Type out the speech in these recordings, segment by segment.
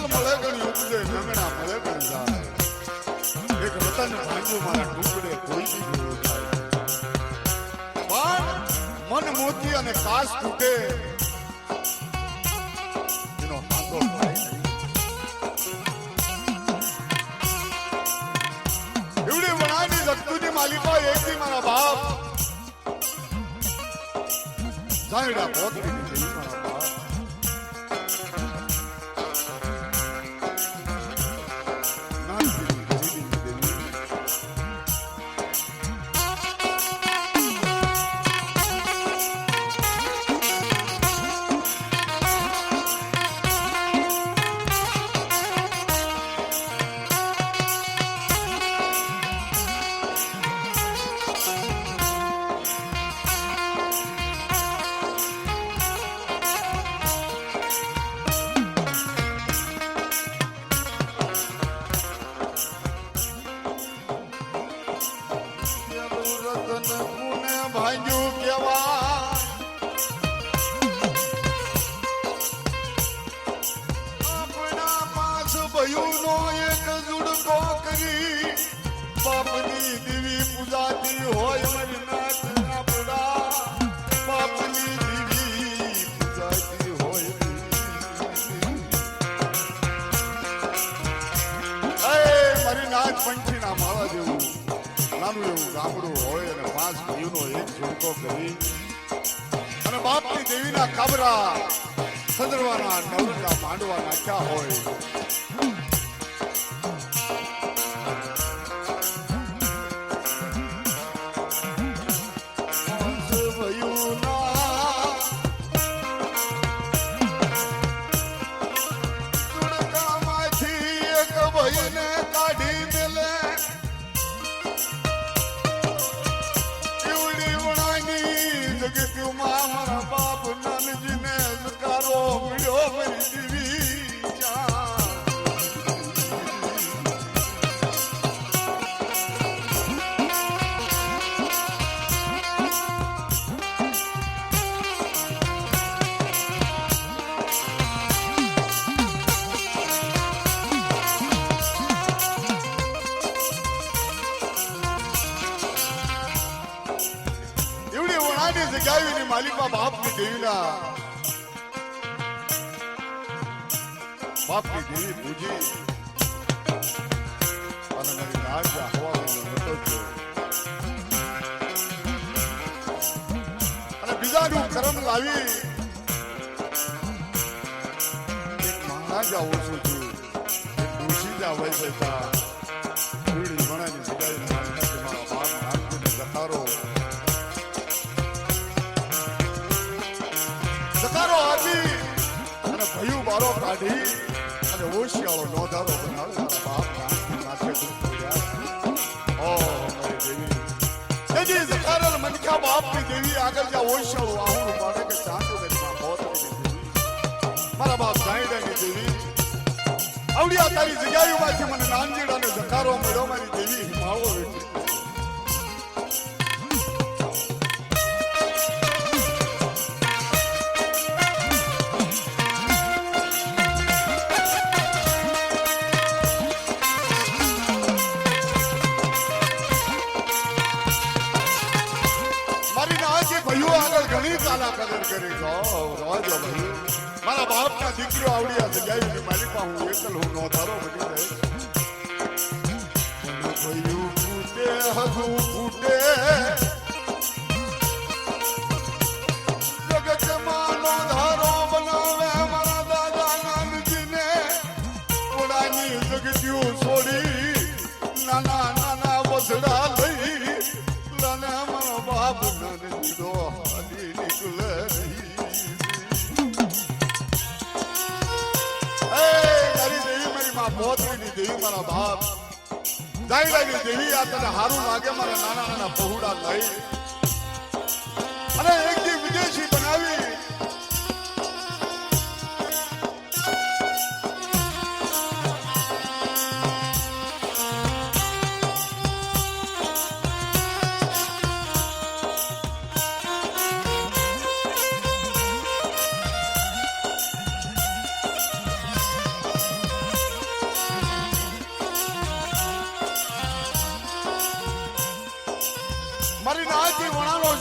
જલ મળે ગણી ઉપજે નંગણા મળે ગણી જાય એક રતન ભાંગું મારા ટુકડે કોઈ દીધું થાય પણ મન મોતી અને કાસ તૂટે એનો હાથો થાય એવડી વણાની જગતુની માલિકા એકથી મારા બાપ જાયડા પોતરી દીધી મારા બાપ ભાંગ્યું કેવા આપણા પાસ ભયુનો એક જુડકો કરી બાપની દેવી પૂજાતી હોય મારી નાથ આપડા બાપની દેવી પૂજાતી હોય મારી નાથ પંખીના માળા જેવું નાનું એવું ગામડું હોય અને 5 ભાઈઓનો એક ઝુમકો કરી અને બાપની દેવીના કાબરા સદરવાના નવરંગા માંડવા નાખ્યા હોય મારા બાપ નાનજીને જકારો મળ્યો મારી દેવી જગ્યાની માલિકા બાપની દેવીના બાપની દેવી પૂજી અને મારી રાજા હવાનો હતો અને બીજાનું કરમ લાવી એક મહારાજા ઓછું છું એક ડોશીજા વહી જતા પૂરી ગણાની જગ્યાએ મારા બાપ નાનજીને જકારો આપી અને ભયું બારો કાઢી અને ઓશિયાળો નોંધારો બનાવ્યો બાપ નાથે દેવી જકારલ મનકા બાપની દેવી આગળ જ્યાં ઓશિયાળો આવું પાડે કે ચાંદોદરીમાં પોતરીની દેવી મારા બાપ જાણીદાની દેવી આવડિયા તારી જગ્યાઓમાંથી મને નાનજીડ અને જકારો મળ્યો મારી દેવી હિમાળો વેઠી મારા બાપના દીકરીઓ આવડી જગ્યાએ માલિકા હું એકલ હું નોધારો બની જાય ફૂટે હજુ ફૂટે જગતમાં નોધારો બનાવે મારા દાદા નાનજીને ઓડાની જગતીઓ છોડી નાના નાના વસડા લઈ લને મારો બાપ નાનજીડો હાલી નીકળે પોતરીની દેવી મારા બાપ જાયડાની દેવી આ તને હારું લાગે મારા નાના નાના પહોળા લઈ અને એક દી વિદેશી બનાવી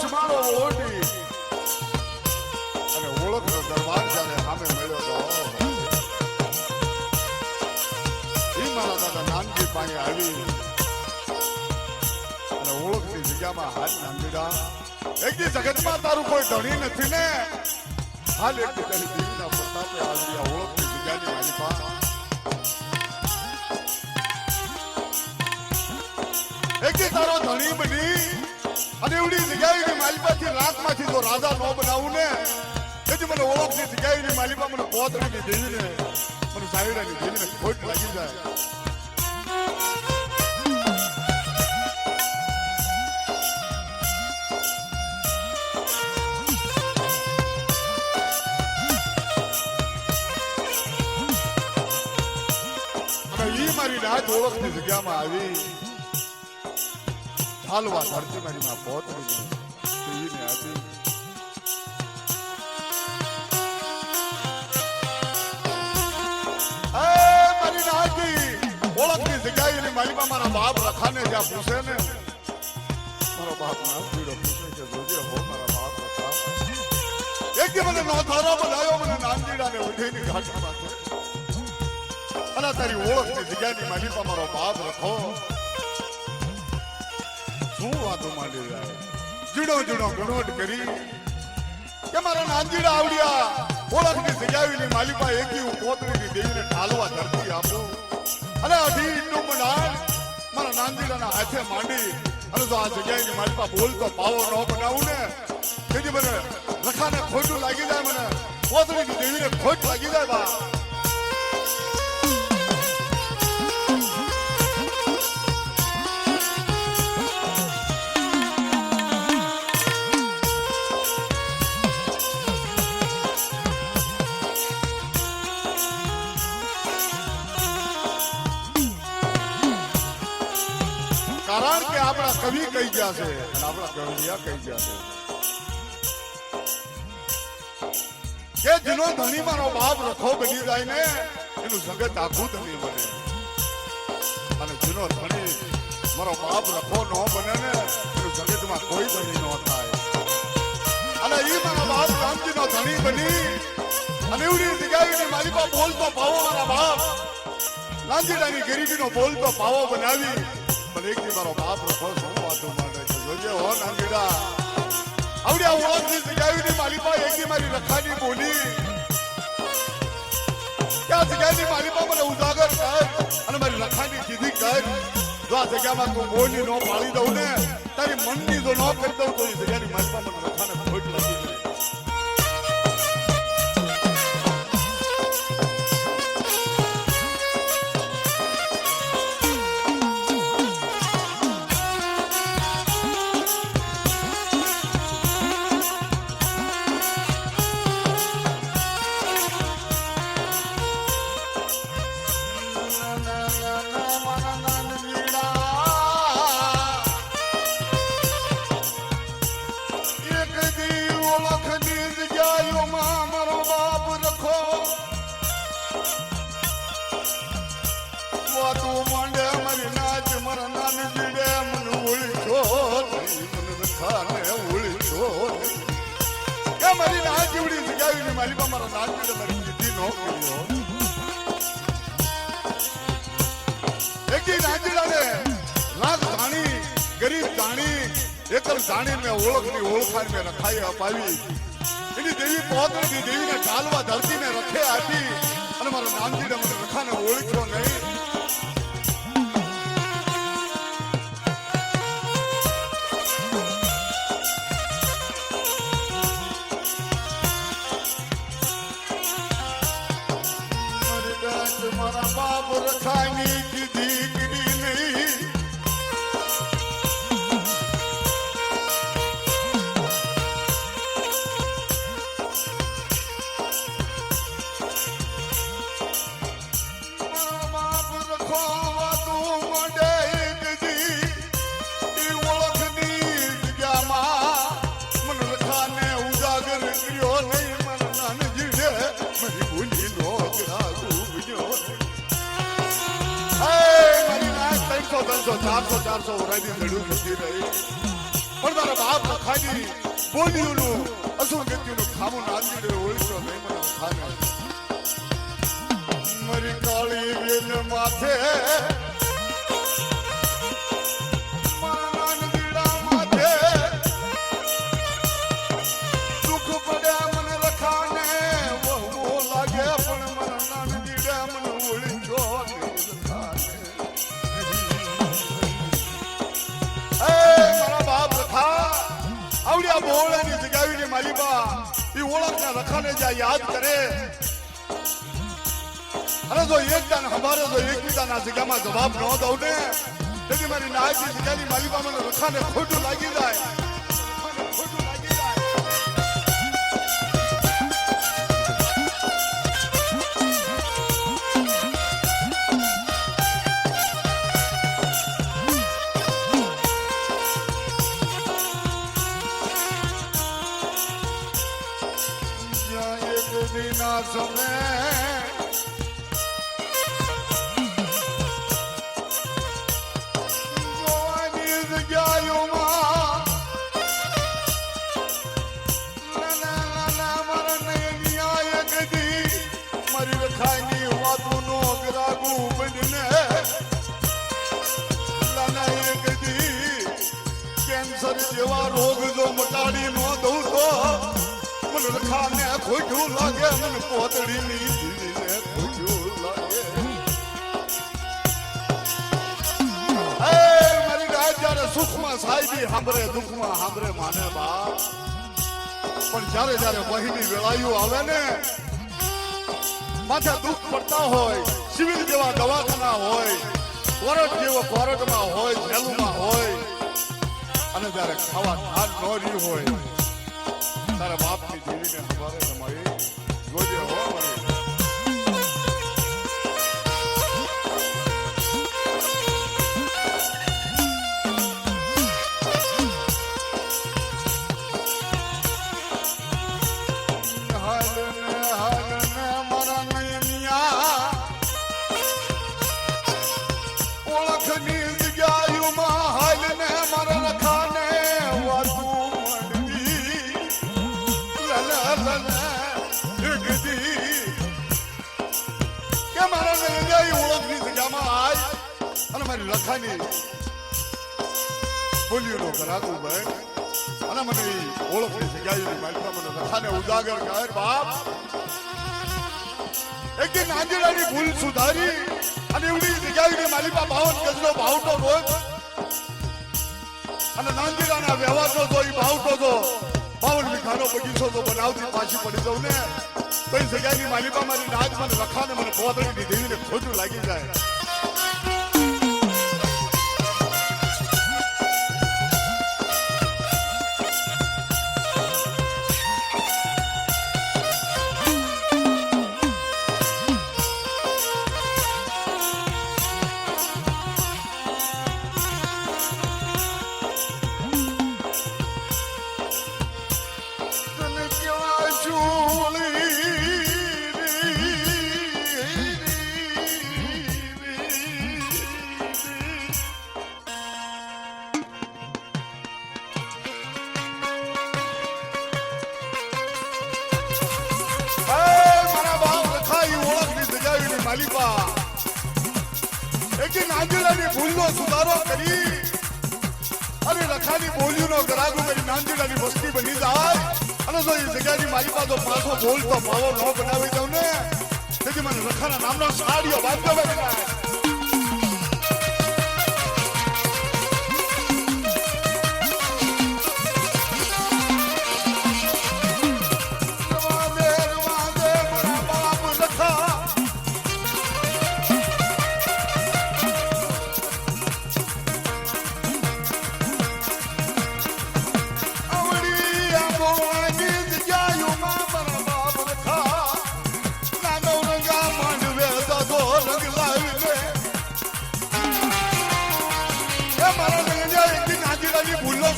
સીમાડો ઓઢી અને ઓળખનો દરબાર જ્યારે સામે મળ્યો તો એ મારા દાદા નાનજી પાસે આવી અને ઓળખની જગ્યામાં હાથ નાંદીડા એક દી જગતમાં તારું કોઈ ધણી નથી ને હાલ એક તારી દેવીના પ્રતાપે આવી ઓળખની જગ્યાની માલિકા એક દી તારો ધણી બની અને એવડી જગ્યાએની માલિકાથી રાતમાંથી તો રાજા ન બનાવું ને તેથી મને ઓળખની જગ્યાએની માલિકા મને પોતરીની દેવીને મને સાયડાની દેવીને ખોટ લાગી જાય મારી રાત ઓળખની જગ્યામાં આવી હાલવા ધરતી મારી માં પોતરી દેવીને હતી મારી રાતી ઓળખની જગ્યાએ મારી મારા બાપ રખાને જ્યાં પૂછે ને મારો બાપ ના પીડો પૂછે કે જોજે હો મારા બાપ રખા એક દી મને નોધારો બનાવ્યો મને નાનજીડાને ઉઠીની ઘાટમાં અને તારી ઓળખની જગ્યાની માલિકા મારો બાપ રખો શું વાતો માંડી જાય જીડો જીડો ગણવટ કરી કે મારા નાનજીડા આવડ્યા ઓળખની જગ્યાની માલિકા એકી હું પોતરીની દેવીને ઢાલવા ધરતી આપું અને અઢી ઈંટું બનાડ મારા નાનજીડાના હાથે માંડી અને જો આ જગ્યાની માલિકા બોલતો પાવો ન બનાવું ને તેથી મને રખાને ખોટું લાગી જાય મને પોતરીની દેવીને ખોટ લાગી જાય બા કારણ કે આપણા કવિ કહી ગયા છે અને આપણા કવિયા કહી ગયા છે કે જેનો ધણી મારો બાપ રખો બની જાય ને એનું જગત આખું ધણી બને અને જેનો ધણી મારો બાપ રખો ન બને ને એનું જગતમાં કોઈ ધણી ન થાય અને એ મારો બાપ રામજીનો ધણી બની અને એવડી જગ્યાએ મારી બાપ બોલતો પાવો મારા બાપ નાનજીડાની ગરીબીનો બોલતો પાવો બનાવી એક દી મારો બાપ રખો શું વાતો માંડે છે જોજે હો નાનજીડા આવડી આ ઓળખની જગ્યાની માલિકા એક દી મારી રખાની બોલી ત્યાં જગ્યાની માલિકા મને ઉજાગર કર અને મારી રખાની કીધી કર જો આ જગ્યામાં તું બોલી ન પાડી દઉં ને તારી મનની જો ન કરી દઉં તો એ જગ્યાની માલિકા મને રખાને ખોટ લાગી જાય મારી ના જીવડી જગ્યાની માલિકા મારા નાનજીને મારી કીધી ન કર્યો એક દી નાનજીડાને લાખ જાણી ગરીબ જાણી એકલ જાણી મેં ઓળખની ઓળખાણ મેં રખાઈ અપાવી એની દેવી પોતરીની દેવીને ઢાલવા ધરતીને રખે આપી અને મારા નાનજીને મને રખાને ઓળખ્યો નહીં મારા બાપ રખાની કીધી કીધી નહીં મારા બાપ રખો વાતું મોડે કીધી એ ઓળખની જગ્યામાં મને રખાને ઉજાગર કર્યો નહીં મારા નાનજીને મારી ભૂલી નો કરાવું 300 400 ઓરાની લડું થતી રહી પણ તારા બાપ લખાની બોલ્યુંનું અસુરગતિનું ખામું નાંદીડે ઓળખો નહીં મને લખાને મારી કાળી વેલ માથે મારા નાંદીડા માથે દુઃખ પડ્યા મને લખાને વહુ લાગે પણ મારા નાંદીડા મને ઓળખો આવડિયા બોળાની જગાવીને મારી બા એ ઓળખના રખાને જ્યાં યાદ કરે અને જો એકદાન હમારે જો એકબીજાના જગ્યામાં જવાબ ન દઉં ને તેથી મારી નાયકની જગ્યાની મારી બા મને રખાને ખોટું લાગી જાય ખોટું લાગી જાય ના સમય જોવાની જગ્યાઓમાં નાના મારા ન્યાય કદી મારી રખાઈની વાતોનો ગ્રાગુ બનીને નાના કદી કેન્સર જેવા રોગ જો મટાડી ન દઉં તો મને રખાને ખોટું લાગે મને પોતડી ની દીવીને ખોટું લાગે મારી ગાય જ્યારે સુખમાં સાહેબી સાંભળે દુઃખમાં સાંભળે માને બા પણ જ્યારે જ્યારે વહીની વેળાયું આવે ને માથે દુઃખ પડતા હોય સિવિલ જેવા દવાખાના હોય કોરટ જેવો કોરટમાં હોય જેલમાં હોય અને જ્યારે ખાવા ઠાર ન રહ્યું હોય તારા બાપની જીવીને હવારે તમારી જોજે હો મારી હાલને મારા નયનિયા ઓળખની જગ્યાઓમાં હાલને મારા રખાને વાતું કે મારા નયનિયા ઓળખની જગ્યામાં આય અને મારી રખાની બોલ્યું કરાતું ભાઈ અને મને ઓળખની જગ્યાએ માલિકા મને રખાને ઉજાગર કર બાપ એક દિન આંજણાની ભૂલ સુધારી અને એવડી જગ્યાએ માલિકા 52 ગજનો ભાવતો રોજ અને નાંદીરાના વ્યવહારનો તો એ ભાવતો તો 52 વીઘાનો બગીચો તો બનાવતી પાછી પડી જાઉં ને તો એ જગ્યાની માલિકા મારી નાજ મને રખાને મને પોતડીની દેવીને ખોટું લાગી જાય માલિકા એક નાંદીડાની ભૂલનો સુધારો કરી અને રખાની બોલીનો ગરાગુ કરી નાંદીડાની વસ્તી બની જાય અને જો એ જગ્યાની માલિકા તો પાછો બોલતો ભાવો ન બનાવી દઉં ને તેથી મને રખાના નામનો સાડીઓ બાંધો બની જાય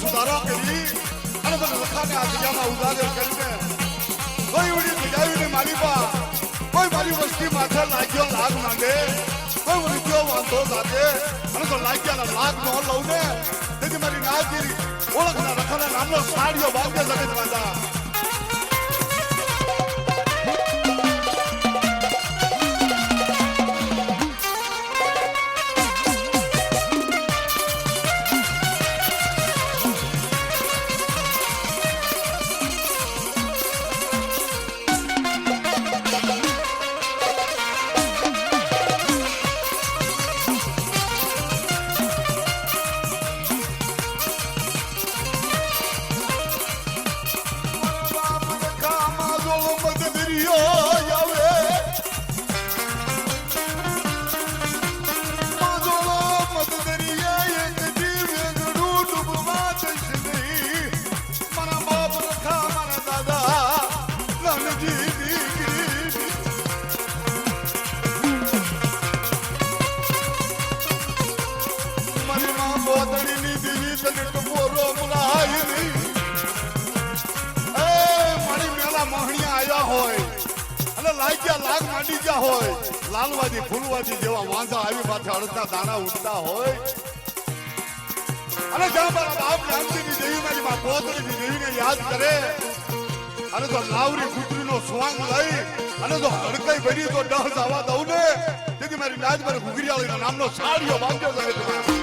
સુધારો કરી અને મને રખાને આ જગ્યામાં ઉજાગર કરીને કોઈ ઉડી જગાવીને મારી પા કોઈ મારી વસ્તી માથે લાગ્યો લાગ માંગે કોઈ મને કયો વાંધો સાથે અને તો લાગ્યાના લાગ ન લઉં ને તેથી મારી નાગીરી ઓળખના રખાના નામનો સાડીઓ બાંધે જગત માતા હોય લાલવાજી ફૂલવાજી જેવા વાંધા આવી પાછા અડધા દાણા ઉડતા હોય અને જ્યાં મારા બાપ જાનકીની દેવી મારી માં પોતરીની દેવીને યાદ કરે અને તો લાવરી કુતરીનો સ્વાંગ લઈ અને તો હડકાઈ ભરી તો ડહ જવા દઉં ને તેથી મારી નાજ મારે ઘુઘરીયાળીના નામનો સાડીઓ બાંધ્યો જાય તમારે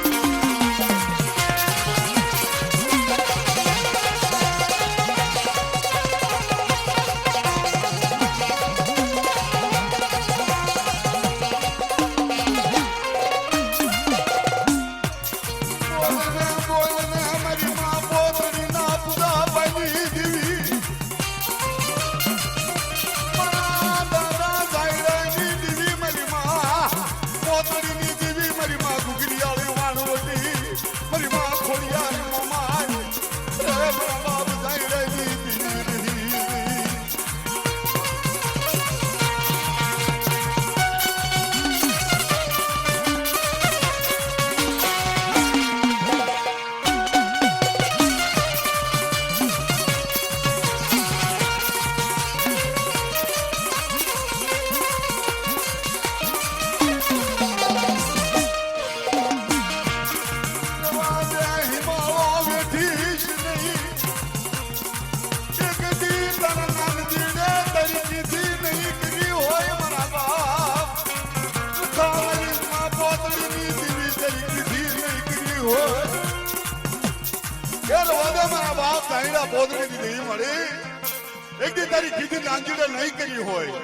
નહીં કરી હોય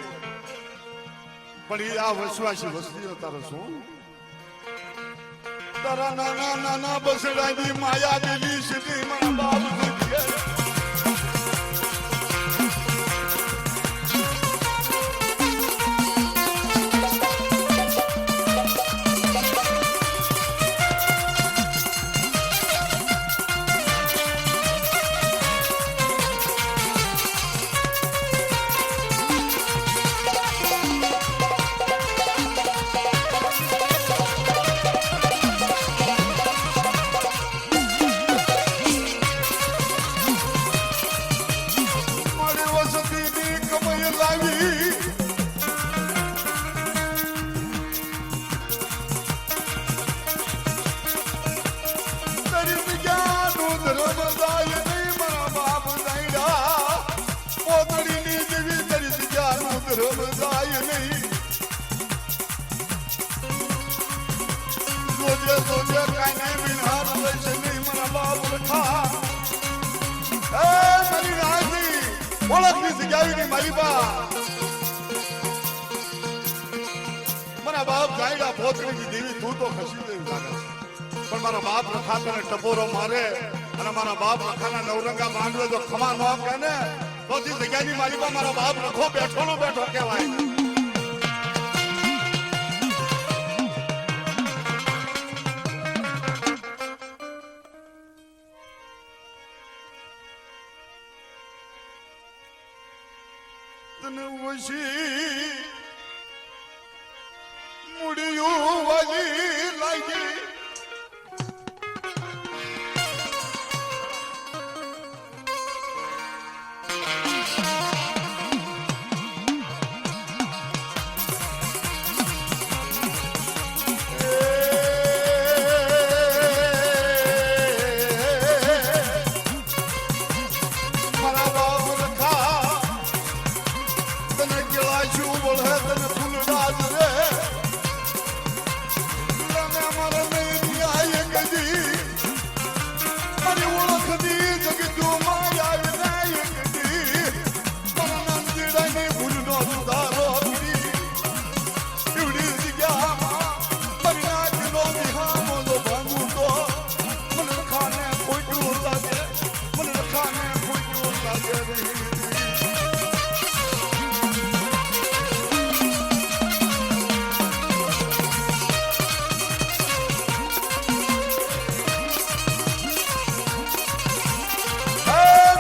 પણ આ વસવાસી વસ્તીઓ તારો શું તારા નાના નાના બસડાની માયા દેવી સીધી મારા બાપ ટપોરો મારે અને મારા બાપ રખાના નવરંગા માંડવે જો ખમા ન કે ને તો જગ્યાની માલિકા મારા બાપ રખો બેઠો નો બેઠો કહેવાય તને વશી મુડિયું વાલી લાગી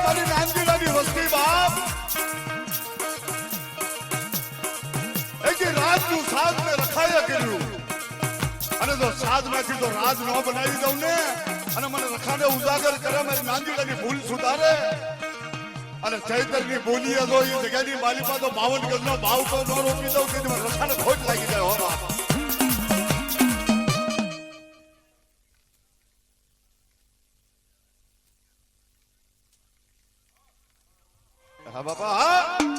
મારી નાનજીડાની વસ્તી બાપ એક રાજનું સાજ મેં રખાયા કર્યું અને જો સાજમાંથી તો રાજ ન બનાવી દઉં ને અને મને રખાને ઉજાગર કરે મારી નાનજીડાની ભૂલ સુધારે અને ચૈતરની બોલીએ જો એ જગ્યાની માલિકા તો 52 ગજનો ભાવ તો ન રોકી દઉં કે મને રખાને ખોટ લાગી જાય હો બાપ હા બાપા હા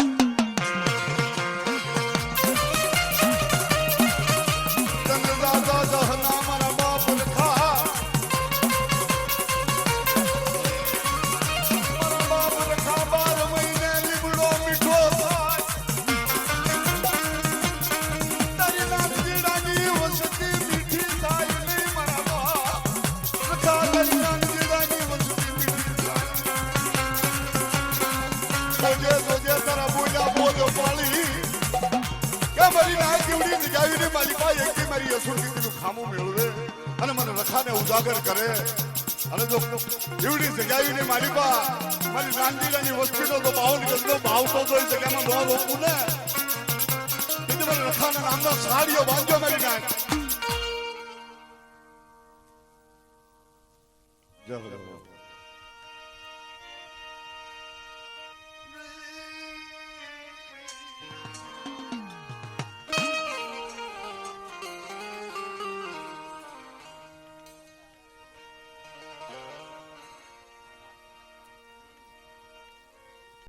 અને મને રખાને ઉજાગર કરે અને જો એવડી જગ્યાએ માલિકા મારી નાનજીલાની વસ્તીનો તો 52 ગજનો ભાવ તો જોઈ જગ્યામાં ન રોકું ને એટલે મને રખાના નામના સાડીઓ બાંધ્યો મારી નાન જય